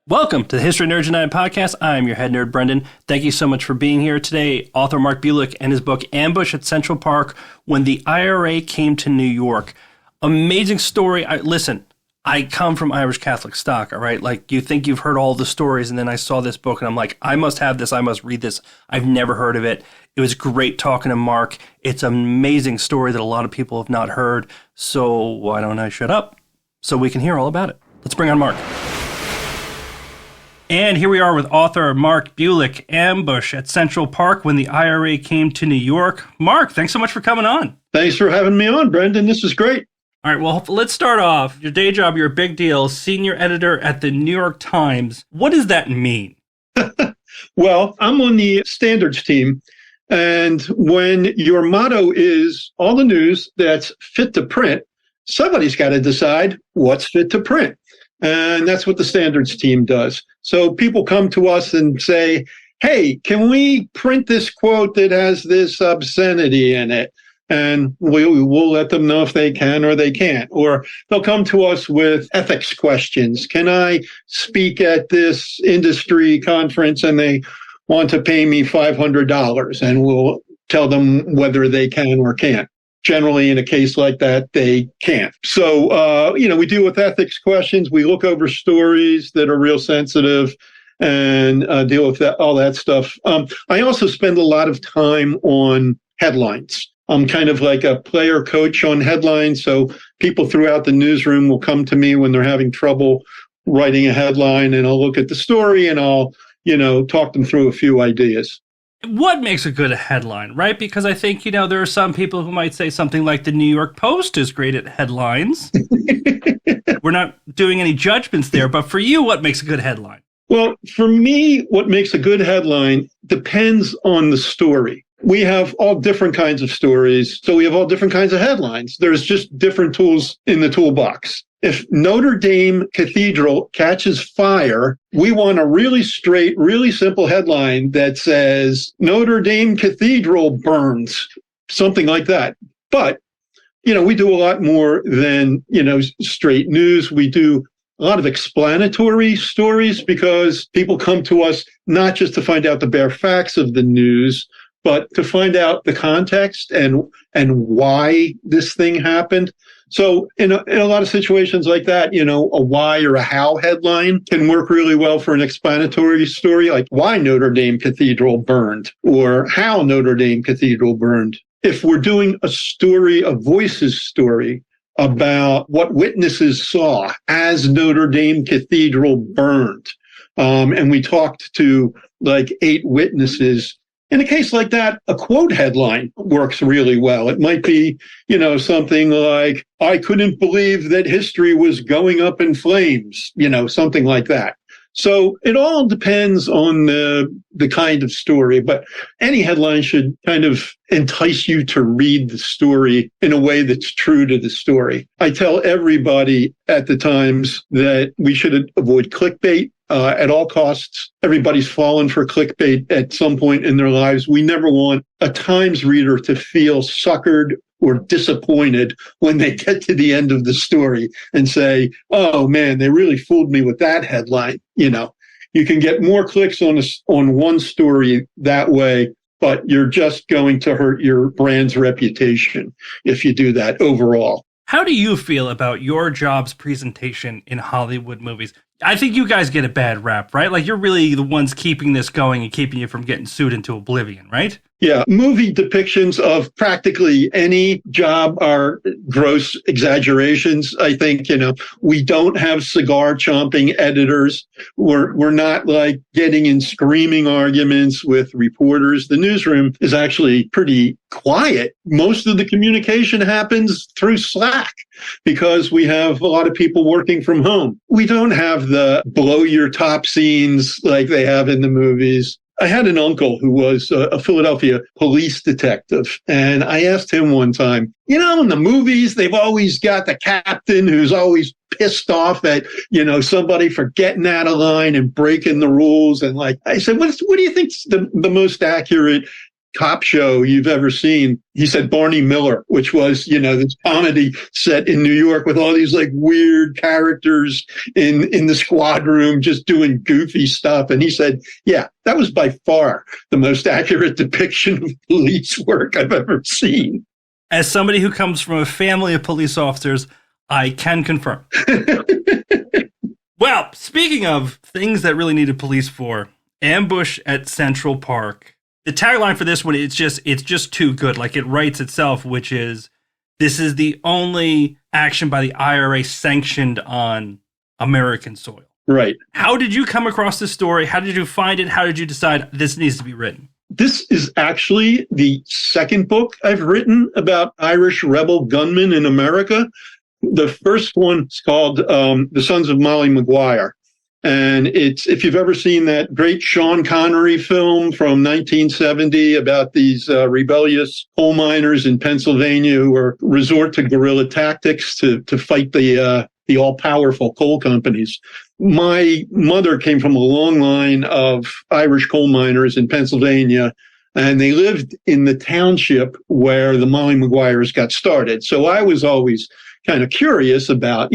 Welcome to the History Nerds United podcast. I'm your head nerd, Brendan. Thank you so much for being here today. Author Mark Bulik and his book, Ambush at Central Park, When the IRA Came to New York. Amazing story. Listen, I come from Irish Catholic stock, all right? Like, you think you've heard all the stories, and then I saw this book, and I'm like, I must have this. I must read this. I've never heard of it. It was great talking to Mark. It's an amazing story that a lot of people have not heard. So why don't I shut up so we can hear all about it? Let's bring on Mark. And here we are with author Mark Bulik, Ambush at Central Park, When the IRA Came to New York. Mark, thanks so much for coming on. Thanks for having me on, Brendan. This is great. All right, well, let's start off. Your day job, you're a big deal, senior editor at the New York Times. What does that mean? Well, I'm on the standards team. And when your motto is all the news that's fit to print, somebody's got to decide what's fit to print. And that's what the standards team does. So people come to us and say, hey, can we print this quote that has this obscenity in it? And we'll let them know if they can or they can't. Or they'll come to us with ethics questions. Can I speak at this industry conference and they want to pay me $500? And we'll tell them whether they can or can't. Generally, in a case like that, they can't. So, we deal with ethics questions. We look over stories that are real sensitive and deal with all that stuff. I also spend a lot of time on headlines. I'm kind of like a player coach on headlines. So people throughout the newsroom will come to me when they're having trouble writing a headline, and I'll look at the story and I'll, talk them through a few ideas. What makes a good headline, right? Because I think, there are some people who might say something like the New York Post is great at headlines. We're not doing any judgments there, but for you, what makes a good headline? Well, for me, what makes a good headline depends on the story. We have all different kinds of stories, so we have all different kinds of headlines. There's just different tools in the toolbox. If Notre Dame Cathedral catches fire, we want a really straight, really simple headline that says, Notre Dame Cathedral burns, something like that. But, we do a lot more than, straight news. We do a lot of explanatory stories because people come to us not just to find out the bare facts of the news, but to find out the context and why this thing happened. So in a lot of situations like that, a why or a how headline can work really well for an explanatory story, like why Notre Dame Cathedral burned or how Notre Dame Cathedral burned. If we're doing a story, a voices story about what witnesses saw as Notre Dame Cathedral burned, and we talked to like 8 witnesses, in a case like that, a quote headline works really well. It might be, something like, I couldn't believe that history was going up in flames, something like that. So it all depends on the kind of story, but any headline should kind of entice you to read the story in a way that's true to the story. I tell everybody at the Times that we should avoid clickbait. At all costs. Everybody's fallen for clickbait at some point in their lives. We never want a Times reader to feel suckered or disappointed when they get to the end of the story and say, oh man, they really fooled me with that headline. You can get more clicks on one story that way, but you're just going to hurt your brand's reputation if you do that overall. How do you feel about your job's presentation in Hollywood movies? I think you guys get a bad rap, right? Like, you're really the ones keeping this going and keeping you from getting sued into oblivion, right? Yeah. Movie depictions of practically any job are gross exaggerations. I think, we don't have cigar chomping editors. We're not like getting in screaming arguments with reporters. The newsroom is actually pretty quiet. Most of the communication happens through Slack because we have a lot of people working from home. We don't have the blow your top scenes like they have in the movies. I had an uncle who was a Philadelphia police detective, and I asked him one time, in the movies, they've always got the captain who's always pissed off at, somebody for getting out of line and breaking the rules. And I said, what do you think's the most accurate cop show you've ever seen. He said Barney Miller, which was, this comedy set in New York with all these like weird characters in the squad room just doing goofy stuff. And he said, yeah, that was by far the most accurate depiction of police work I've ever seen. As somebody who comes from a family of police officers, I can confirm. Well, speaking of things that really needed police for, ambush at Central Park. The tagline for this one, it's just too good. Like, it writes itself, which is, this is the only action by the IRA sanctioned on American soil. Right. How did you come across this story? How did you find it? How did you decide this needs to be written? This is actually the second book I've written about Irish rebel gunmen in America. The first one is called The Sons of Molly Maguire. And it's, if you've ever seen that great Sean Connery film from 1970 about these rebellious coal miners in Pennsylvania who resort to guerrilla tactics to fight the all-powerful coal companies. My mother came from a long line of Irish coal miners in Pennsylvania, and they lived in the township where the Molly Maguires got started. So I was always kind of curious about,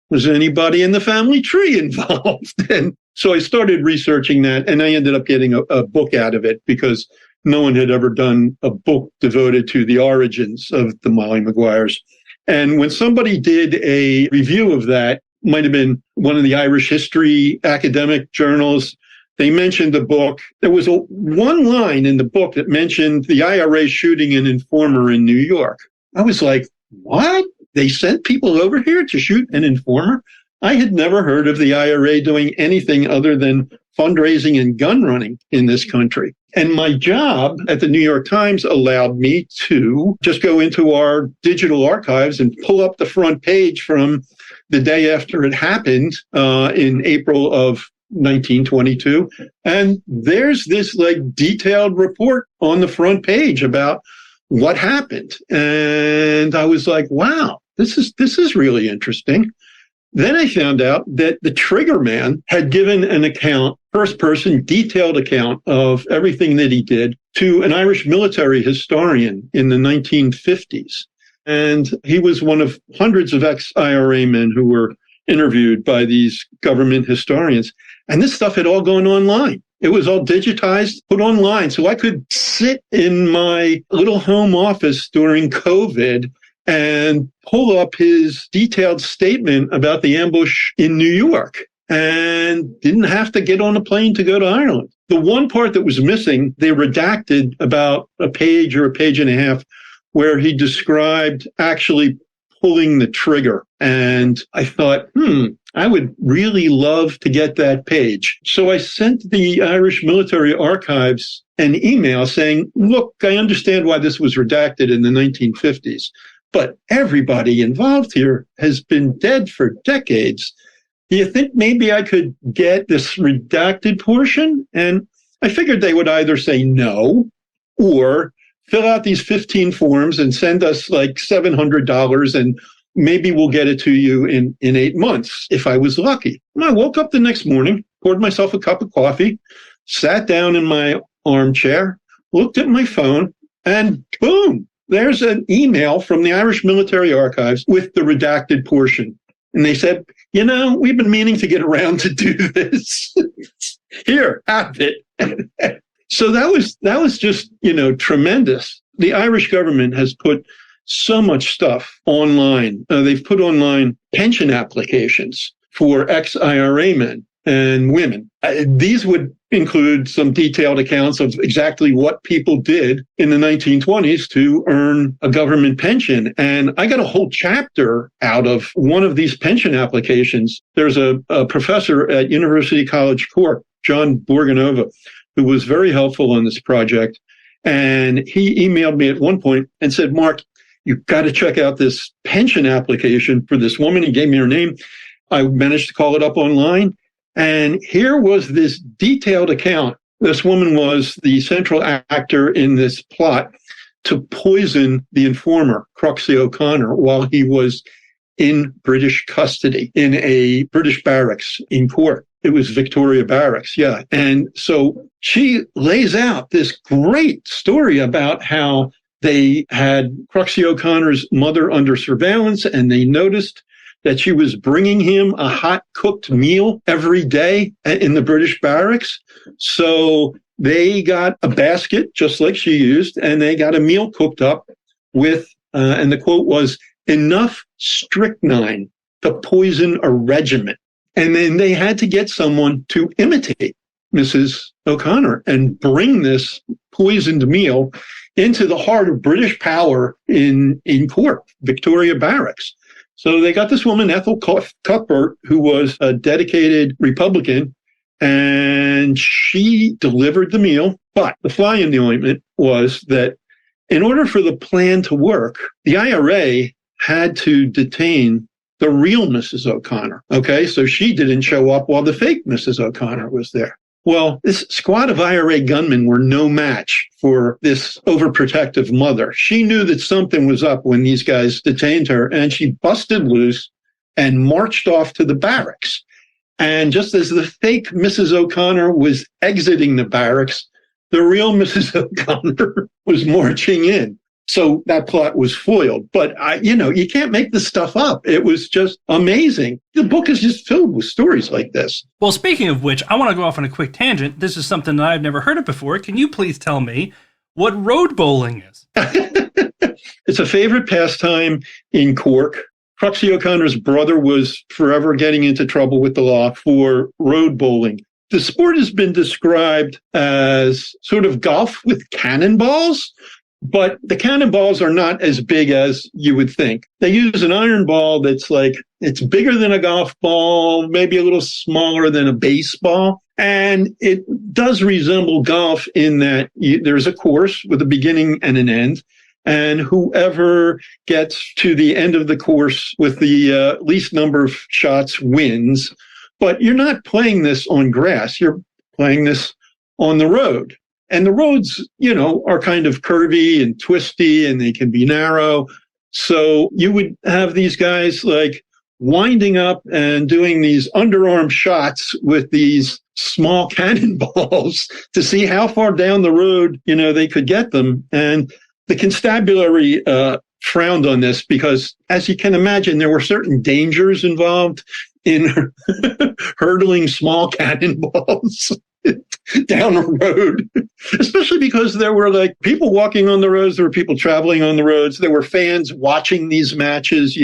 was anybody in the family tree involved? And so I started researching that, and I ended up getting a book out of it because no one had ever done a book devoted to the origins of the Molly Maguires. And when somebody did a review of that, might have been one of the Irish history academic journals, they mentioned the book. There was one line in the book that mentioned the IRA shooting an informer in New York. I was like, what? They sent people over here to shoot an informer? I had never heard of the IRA doing anything other than fundraising and gun running in this country. And my job at the New York Times allowed me to just go into our digital archives and pull up the front page from the day after it happened in April of 1922. And there's this like detailed report on the front page about what happened. And I was like, wow, this is really interesting. Then I found out that the trigger man had given an account, first person, detailed account of everything that he did to an Irish military historian in the 1950s. And he was one of hundreds of ex-IRA men who were interviewed by these government historians. And this stuff had all gone online. It was all digitized, put online. So I could sit in my little home office during COVID and pull up his detailed statement about the ambush in New York and didn't have to get on a plane to go to Ireland. The one part that was missing, they redacted about a page or a page and a half where he described actually pulling the trigger. And I thought, I would really love to get that page. So I sent the Irish Military Archives an email saying, look, I understand why this was redacted in the 1950s, but everybody involved here has been dead for decades. Do you think maybe I could get this redacted portion? And I figured they would either say no or fill out these 15 forms and send us like $700 and maybe we'll get it to you in 8 months if I was lucky. And I woke up the next morning, poured myself a cup of coffee, sat down in my armchair, looked at my phone, and boom, there's an email from the Irish Military Archives with the redacted portion. And they said, we've been meaning to get around to do this. Here, have it. So that was just, tremendous. The Irish government has put so much stuff online. They've put online pension applications for ex-IRA men and women. These would include some detailed accounts of exactly what people did in the 1920s to earn a government pension. And I got a whole chapter out of one of these pension applications. There's a professor at University College Cork, John Borganova, who was very helpful on this project. And he emailed me at one point and said, Mark, you've got to check out this pension application for this woman. He gave me her name. I managed to call it up online. And here was this detailed account. This woman was the central actor in this plot to poison the informer, Cruxy O'Connor, while he was in British custody in a British barracks in Cork. It was Victoria Barracks, yeah. And so she lays out this great story about how they had Cruxy O'Connor's mother under surveillance, and they noticed that she was bringing him a hot cooked meal every day in the British barracks. So they got a basket, just like she used, and they got a meal cooked up with, and the quote was, enough strychnine to poison a regiment. And then they had to get someone to imitate Mrs. O'Connor and bring this poisoned meal into the heart of British power in Cork, Victoria Barracks. So they got this woman, Ethel Cuthbert, who was a dedicated Republican, and she delivered the meal. But the fly in the ointment was that in order for the plan to work, the IRA had to detain the real Mrs. O'Connor. Okay, so she didn't show up while the fake Mrs. O'Connor was there. Well, this squad of IRA gunmen were no match for this overprotective mother. She knew that something was up when these guys detained her, and she busted loose and marched off to the barracks. And just as the fake Mrs. O'Connor was exiting the barracks, the real Mrs. O'Connor was marching in. So that plot was foiled. But, you can't make this stuff up. It was just amazing. The book is just filled with stories like this. Well, speaking of which, I want to go off on a quick tangent. This is something that I've never heard of before. Can you please tell me what road bowling is? It's a favorite pastime in Cork. Cruxy O'Connor's brother was forever getting into trouble with the law for road bowling. The sport has been described as sort of golf with cannonballs. But the cannonballs are not as big as you would think. They use an iron ball that's it's bigger than a golf ball, maybe a little smaller than a baseball. And it does resemble golf in that there's a course with a beginning and an end. And whoever gets to the end of the course with the least number of shots wins. But you're not playing this on grass. You're playing this on the road. And the roads, are kind of curvy and twisty, and they can be narrow. So you would have these guys winding up and doing these underarm shots with these small cannonballs to see how far down the road, they could get them. And the constabulary frowned on this because, as you can imagine, there were certain dangers involved in hurdling small cannonballs down a road, especially because there were people walking on the roads, there were people traveling on the roads, there were fans watching these matches.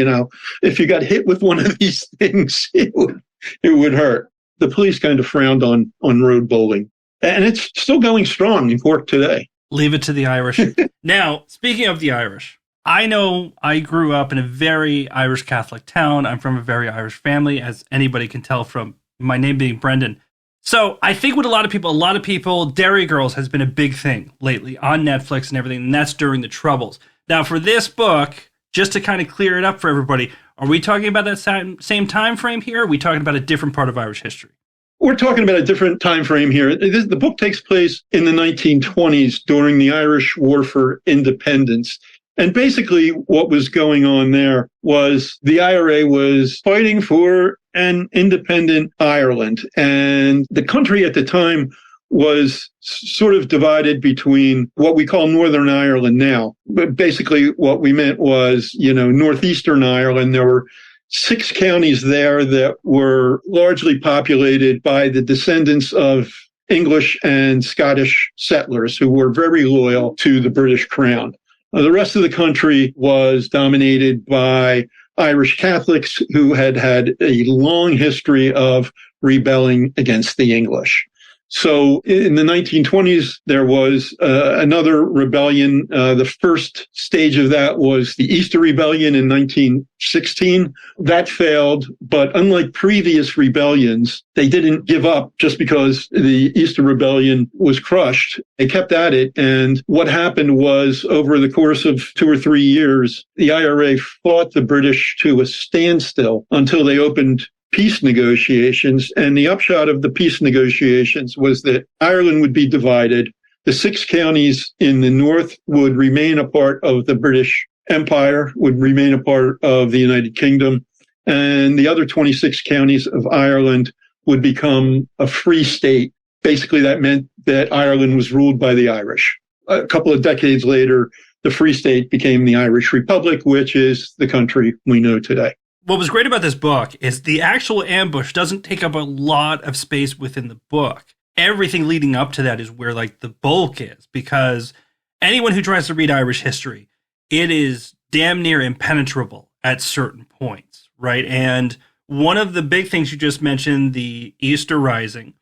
If you got hit with one of these things, it would hurt. The police kind of frowned on road bowling, and it's still going strong in Cork today. Leave it to the Irish. Now, speaking of the Irish, I know I grew up in a very Irish Catholic town. I'm from a very Irish family, as anybody can tell from my name being Brendan. So I think with a lot of people, Dairy Girls has been a big thing lately on Netflix and everything, and that's during the Troubles. Now, for this book, just to kind of clear it up for everybody, are we talking about that same time frame here? Or are we talking about a different part of Irish history? We're talking about a different time frame here. The book takes place in the 1920s during the Irish War for Independence. And basically what was going on there was the IRA was fighting for an independent Ireland. And the country at the time was sort of divided between what we call Northern Ireland now. But basically what we meant was, Northeastern Ireland. There were 6 counties there that were largely populated by the descendants of English and Scottish settlers who were very loyal to the British Crown. The rest of the country was dominated by Irish Catholics who had a long history of rebelling against the English. So in the 1920s, there was another rebellion. The first stage of that was the Easter Rebellion in 1916. That failed, but unlike previous rebellions, they didn't give up just because the Easter Rebellion was crushed. They kept at it. And what happened was, over the course of 2 or 3 years, the IRA fought the British to a standstill until they opened peace negotiations. And the upshot of the peace negotiations was that Ireland would be divided. The 6 counties in the north would remain a part of the British Empire, would remain a part of the United Kingdom. And the other 26 counties of Ireland would become a free state. Basically, that meant that Ireland was ruled by the Irish. A couple of decades later, the Free State became the Irish Republic, which is the country we know today. What was great about this book is the actual ambush doesn't take up a lot of space within the book. Everything leading up to that is where like the bulk is, because anyone who tries to read Irish history, it is damn near impenetrable at certain points, right? And one of the big things you just mentioned, the Easter Rising,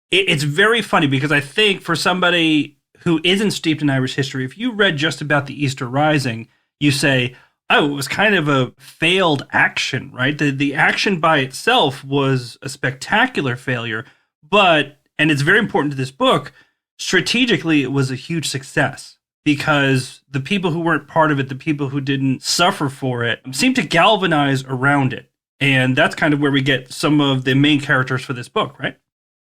it's very funny because I think for somebody who isn't steeped in Irish history, if you read just about the Easter Rising, you say, oh, it was kind of a failed action, right? The action by itself was a spectacular failure, but, and it's very important to this book, strategically it was a huge success because the people who weren't part of it, the people who didn't suffer for it, seemed to galvanize around it. And that's kind of where we get some of the main characters for this book, right?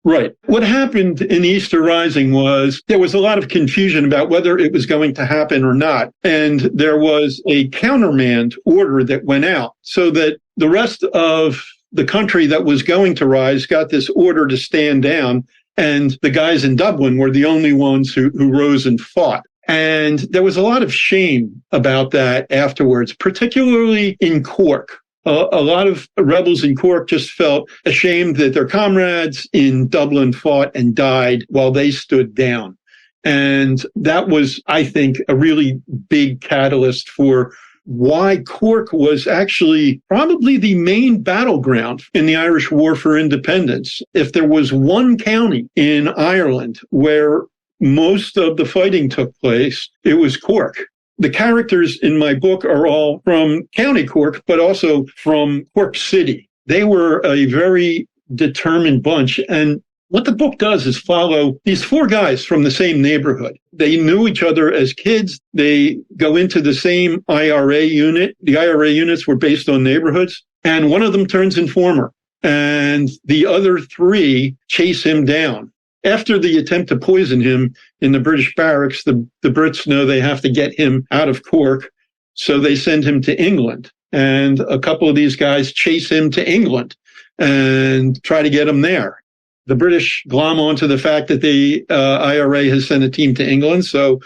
Right. What happened in Easter Rising was there was a lot of confusion about whether it was going to happen or not. And there was a countermand order that went out so that the rest of the country that was going to rise got this order to stand down. And the guys in Dublin were the only ones who rose and fought. And there was a lot of shame about that afterwards, particularly in Cork. A lot of rebels in Cork just felt ashamed that their comrades in Dublin fought and died while they stood down. And that was, I think, a really big catalyst for why Cork was actually probably the main battleground in the Irish War for Independence. If there was one county in Ireland where most of the fighting took place, it was Cork. The characters in my book are all from County Cork, but also from Cork City. They were a very determined bunch. And what the book does is follow these four guys from the same neighborhood. They knew each other as kids. They go into the same IRA unit. The IRA units were based on neighborhoods. And one of them turns informer. And the other three chase him down. After the attempt to poison him in the British barracks, the Brits know they have to get him out of Cork, so they send him to England. And a couple of these guys chase him to England and try to get him there. The British glom onto the fact that the IRA has sent a team to England, so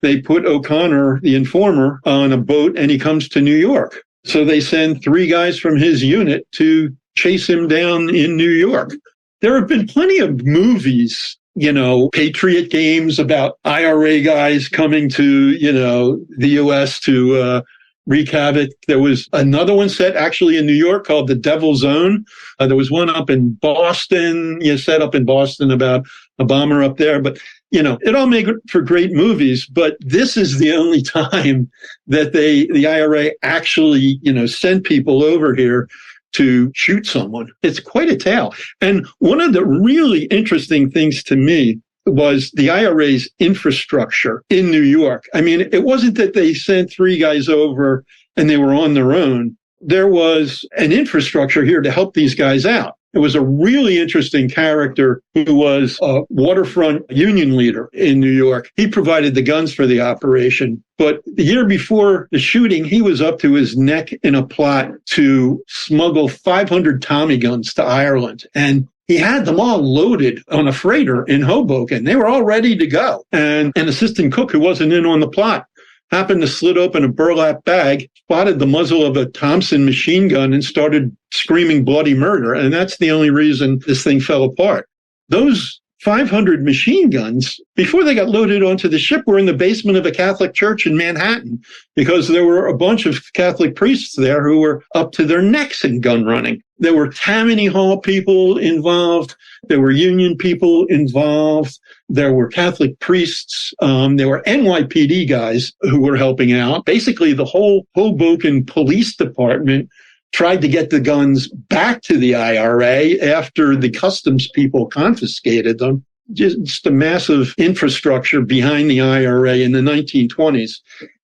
they put O'Connor, the informer, on a boat, and he comes to New York. So they send three guys from his unit to chase him down in New York. There have been plenty of movies, Patriot games about IRA guys coming to, the U.S. to wreak havoc. There was another one set actually in New York called The Devil's Own. There was one up in Boston, set up in Boston about a bomber up there. But, it all made for great movies. But this is the only time that the IRA actually, sent people over here to shoot someone. It's quite a tale. And one of the really interesting things to me was the IRA's infrastructure in New York. I mean, it wasn't that they sent three guys over and they were on their own. There was an infrastructure here to help these guys out. It was a really interesting character who was a waterfront union leader in New York. He provided the guns for the operation. But the year before the shooting, he was up to his neck in a plot to smuggle 500 Tommy guns to Ireland. And he had them all loaded on a freighter in Hoboken. They were all ready to go. And an assistant cook who wasn't in on the plot happened to slit open a burlap bag, spotted the muzzle of a Thompson machine gun, and started screaming bloody murder. And that's the only reason this thing fell apart. Those 500 machine guns, before they got loaded onto the ship, were in the basement of a Catholic church in Manhattan, because there were a bunch of Catholic priests there who were up to their necks in gun running. There were Tammany Hall people involved. There were Union people involved. There were Catholic priests. There were NYPD guys who were helping out. Basically, the whole Hoboken Police Department tried to get the guns back to the IRA after the customs people confiscated them. Just a massive infrastructure behind the IRA in the 1920s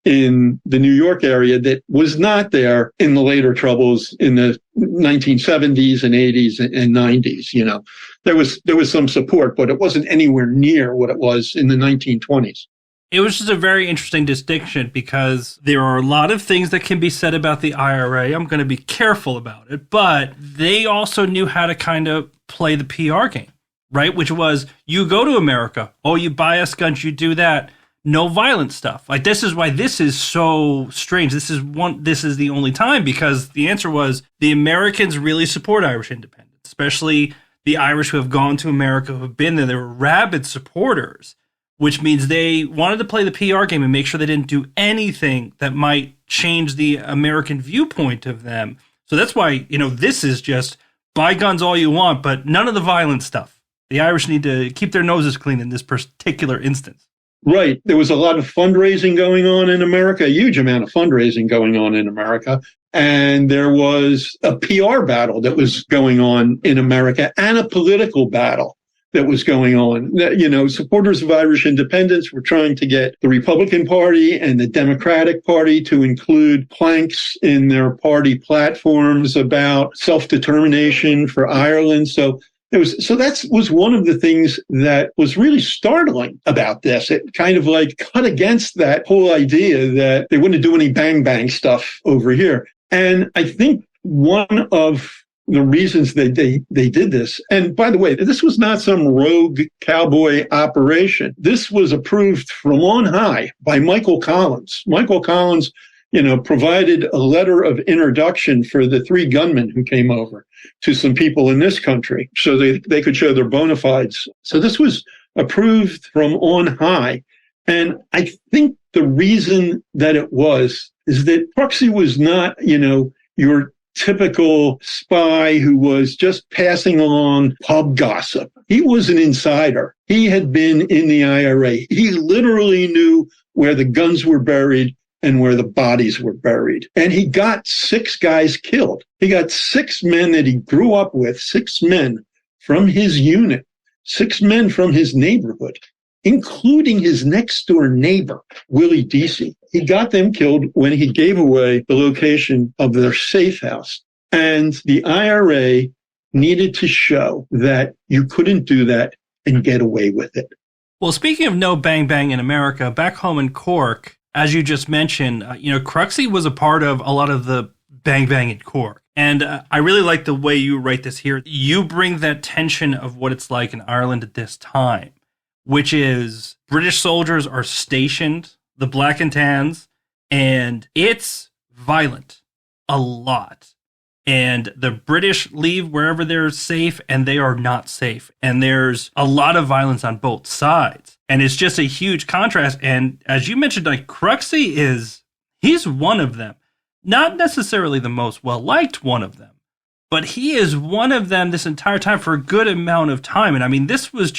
in the New York area that was not there in the later troubles in the 1970s and 80s and 90s. There was some support, but it wasn't anywhere near what it was in the 1920s. It was just a very interesting distinction because there are a lot of things that can be said about the IRA. I'm going to be careful about it, but they also knew how to kind of play the PR game, right? Which was, you go to America, oh, you buy us guns, you do that, no violent stuff. Like, this is why this is so strange. This is the only time, because the answer was the Americans really support Irish independence, especially the Irish who have gone to America, who have been there. They were rabid supporters, which means they wanted to play the PR game and make sure they didn't do anything that might change the American viewpoint of them. So that's why, this is just buy guns all you want, but none of the violent stuff. The Irish need to keep their noses clean in this particular instance. Right. There was a lot of fundraising going on in America, a huge amount of fundraising going on in America. And there was a PR battle that was going on in America and a political battle that was going on. Supporters of Irish independence were trying to get the Republican Party and the Democratic Party to include planks in their party platforms about self-determination for Ireland. So that was one of the things that was really startling about this. It kind of like cut against that whole idea that they wouldn't do any bang bang stuff over here. And I think one of the reasons that they did this, and by the way, this was not some rogue cowboy operation. This was approved from on high by Michael Collins. Michael Collins, provided a letter of introduction for the 3 gunmen who came over to some people in this country so they could show their bona fides. So this was approved from on high. And I think the reason that it was is that Cruxy was not, your typical spy who was just passing along pub gossip. He was an insider. He had been in the IRA. He literally knew where the guns were buried and where the bodies were buried. And he got 6 guys killed. He got 6 men that he grew up with, 6 men from his unit, 6 men from his neighborhood, including his next door neighbor, Willie Deasy. He got them killed when he gave away the location of their safe house. And the IRA needed to show that you couldn't do that and get away with it. Well, speaking of no bang bang in America, back home in Cork, as you just mentioned, Cruxy was a part of a lot of the bang bang in Cork. And I really like the way you write this here. You bring that tension of what it's like in Ireland at this time, which is British soldiers are stationed, the black and tans, and it's violent a lot. And the British leave wherever they're safe, and they are not safe. And there's a lot of violence on both sides. And it's just a huge contrast. And as you mentioned, like, Cruxy he's one of them. Not necessarily the most well-liked one of them, but he is one of them this entire time for a good amount of time. And I mean, this was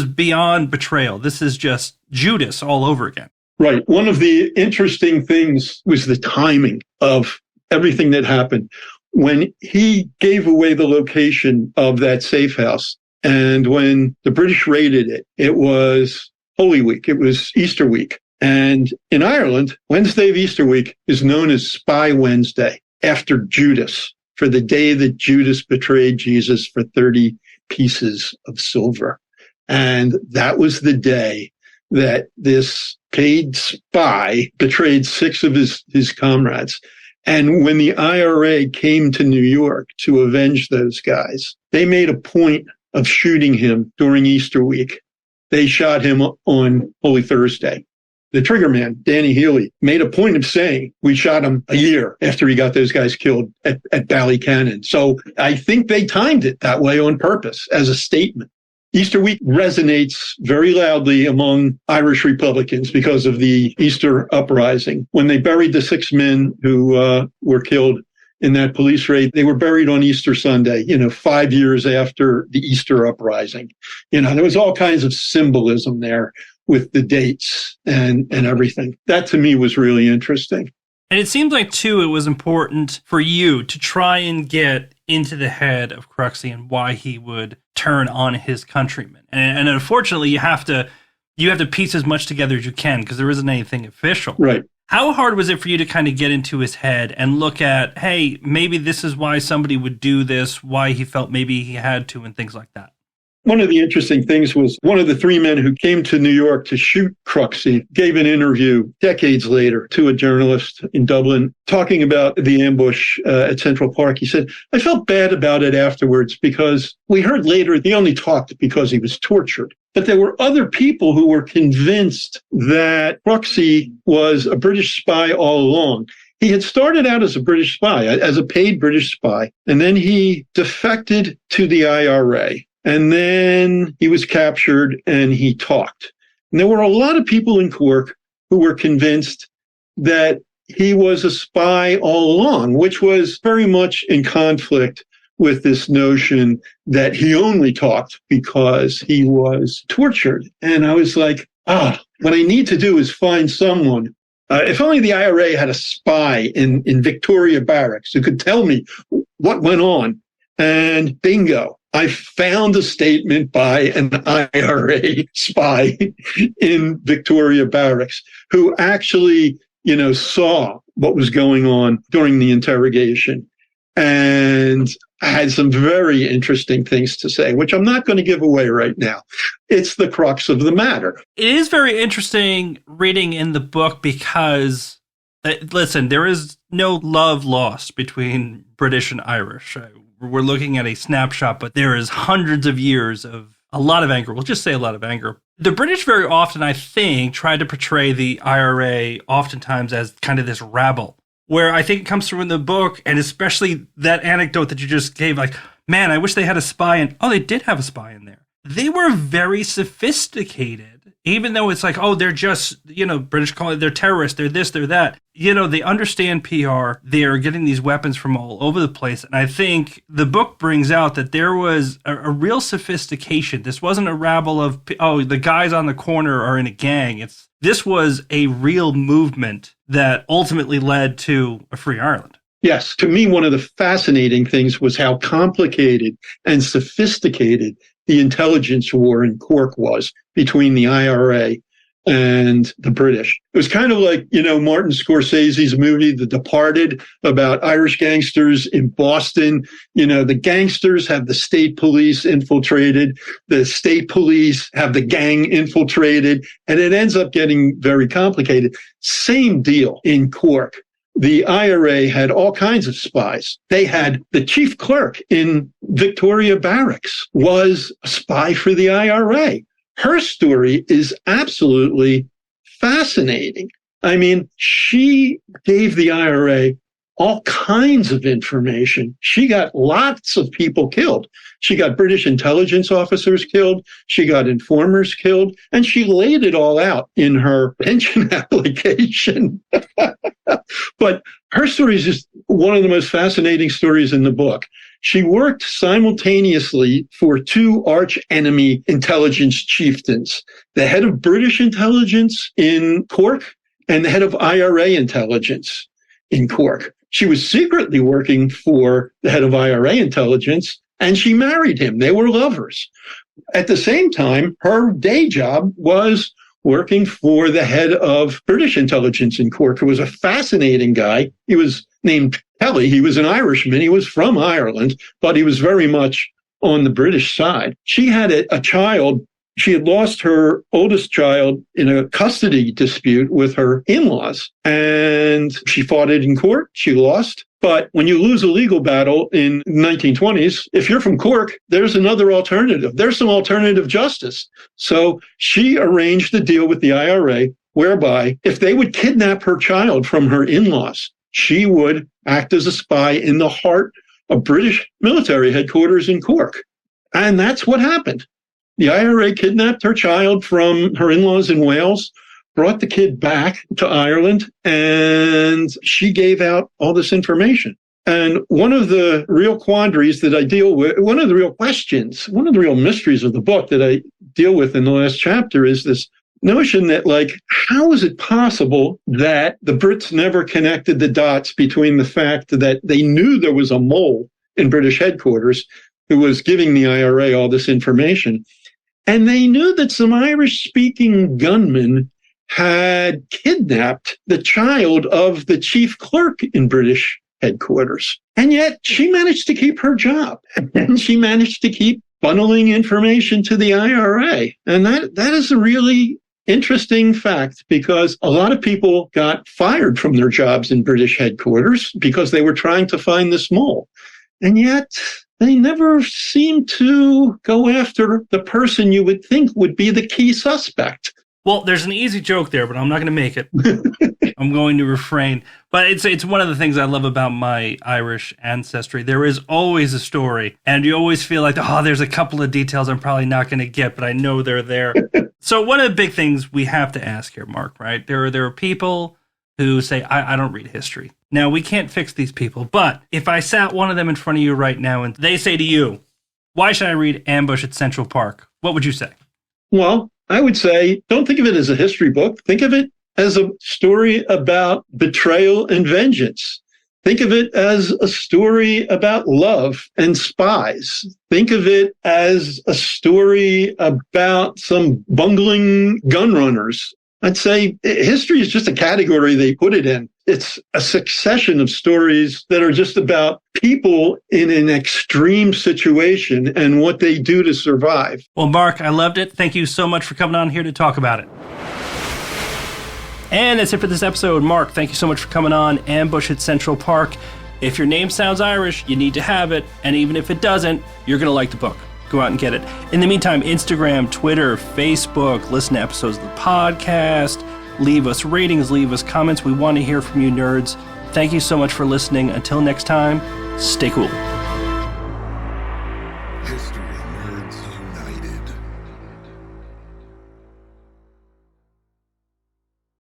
beyond betrayal. This is just Judas all over again. Right. One of the interesting things was the timing of everything that happened. When he gave away the location of that safe house, and when the British raided it, it was Holy Week. It was Easter week. And in Ireland, Wednesday of Easter week is known as Spy Wednesday, after Judas, for the day that Judas betrayed Jesus for 30 pieces of silver. And that was the day that this paid spy betrayed 6 of his comrades. And when the IRA came to New York to avenge those guys, they made a point of shooting him during Easter week. They shot him on Holy Thursday. The trigger man, Danny Healy, made a point of saying we shot him a year after he got those guys killed at Ballycannon. So I think they timed it that way on purpose as a statement. Easter week resonates very loudly among Irish Republicans because of the Easter uprising. When they buried the 6 men who were killed in that police raid, they were buried on Easter Sunday, 5 years after the Easter uprising. There was all kinds of symbolism there with the dates and everything. That to me was really interesting. And it seems like, too, it was important for you to try and get into the head of Cruxy and why he would turn on his countrymen. And unfortunately, you have to piece as much together as you can because there isn't anything official. Right. How hard was it for you to kind of get into his head and look at, hey, maybe this is why somebody would do this, why he felt maybe he had to, and things like that? One of the interesting things was one of the three men who came to New York to shoot Cruxy gave an interview decades later to a journalist in Dublin talking about the ambush at Central Park. He said, I felt bad about it afterwards because we heard later he only talked because he was tortured. But there were other people who were convinced that Cruxy was a British spy all along. He had started out as a British spy, as a paid British spy, and then he defected to the IRA. And then he was captured and he talked. And there were a lot of people in Cork who were convinced that he was a spy all along, which was very much in conflict with this notion that he only talked because he was tortured. And I was like, what I need to do is find someone. If only the IRA had a spy in Victoria Barracks who could tell me what went on. And bingo, I found a statement by an IRA spy in Victoria Barracks who actually, saw what was going on during the interrogation and had some very interesting things to say, which I'm not going to give away right now. It's the crux of the matter. It is very interesting reading in the book because, listen, there is no love lost between British and Irish. We're looking at a snapshot, but there is hundreds of years of a lot of anger. We'll just say a lot of anger. The British very often, I think, try to portray the IRA oftentimes as kind of this rabble, where I think it comes through in the book, and especially that anecdote that you just gave, like, man, I wish they had a spy in. Oh, they did have a spy in there. They were very sophisticated, even though it's like, they're just, British call it, they're terrorists, they're this, they're that. They understand PR. They're getting these weapons from all over the place. And I think the book brings out that there was a real sophistication. This wasn't a rabble of, the guys on the corner are in a gang. This was a real movement that ultimately led to a free Ireland. Yes. To me, one of the fascinating things was how complicated and sophisticated the intelligence war in Cork was between the IRA and the British. It was kind of like, Martin Scorsese's movie, The Departed, about Irish gangsters in Boston. The gangsters have the state police infiltrated. The state police have the gang infiltrated. And it ends up getting very complicated. Same deal in Cork. The IRA had all kinds of spies. They had the chief clerk in Victoria Barracks was a spy for the IRA. Her story is absolutely fascinating. I mean, she gave the IRA all kinds of information. She got lots of people killed. She got British intelligence officers killed. She got informers killed. And she laid it all out in her pension application. But her story is just one of the most fascinating stories in the book. She worked simultaneously for two arch-enemy intelligence chieftains, the head of British intelligence in Cork and the head of IRA intelligence in Cork. She was secretly working for the head of IRA intelligence, and she married him. They were lovers. At the same time, her day job was working for the head of British intelligence in Cork, who was a fascinating guy. He was named Kelly. He was an Irishman. He was from Ireland, but he was very much on the British side. She had a child. She had lost her oldest child in a custody dispute with her in-laws, and she fought it in court. She lost. But when you lose a legal battle in the 1920s, if you're from Cork, there's another alternative. There's some alternative justice. So she arranged a deal with the IRA whereby if they would kidnap her child from her in-laws, she would act as a spy in the heart of British military headquarters in Cork. And that's what happened. The IRA kidnapped her child from her in-laws in Wales, brought the kid back to Ireland, and she gave out all this information. And one of the real quandaries that I deal with, one of the real questions, one of the real mysteries of the book that I deal with in the last chapter is this notion that, how is it possible that the Brits never connected the dots between the fact that they knew there was a mole in British headquarters who was giving the IRA all this information, and they knew that some Irish-speaking gunmen had kidnapped the child of the chief clerk in British headquarters. And yet she managed to keep her job, and she managed to keep funneling information to the IRA. And that is a really interesting fact, because a lot of people got fired from their jobs in British headquarters because they were trying to find this mole. And yet they never seem to go after the person you would think would be the key suspect. Well, there's an easy joke there, but I'm not going to make it. I'm going to refrain. But it's one of the things I love about my Irish ancestry. There is always a story, and you always feel like, oh, there's a couple of details I'm probably not going to get, but I know they're there. So one of the big things we have to ask here, Mark, right? There are people who say, I don't read history. Now, we can't fix these people, but if I sat one of them in front of you right now and they say to you, why should I read Ambush at Central Park? What would you say? Well, I would say, don't think of it as a history book. Think of it as a story about betrayal and vengeance. Think of it as a story about love and spies. Think of it as a story about some bungling gun runners. I'd say history is just a category they put it in. It's a succession of stories that are just about people in an extreme situation and what they do to survive. Well, Mark, I loved it. Thank you so much for coming on here to talk about it. And that's it for this episode. Mark, thank you so much for coming on Ambush at Central Park. If your name sounds Irish, you need to have it. And even if it doesn't, you're going to like the book. Go out and get it. In the meantime, Instagram, Twitter, Facebook, listen to episodes of the podcast, leave us ratings, leave us comments. We want to hear from you nerds. Thank you so much for listening. Until next time, stay cool.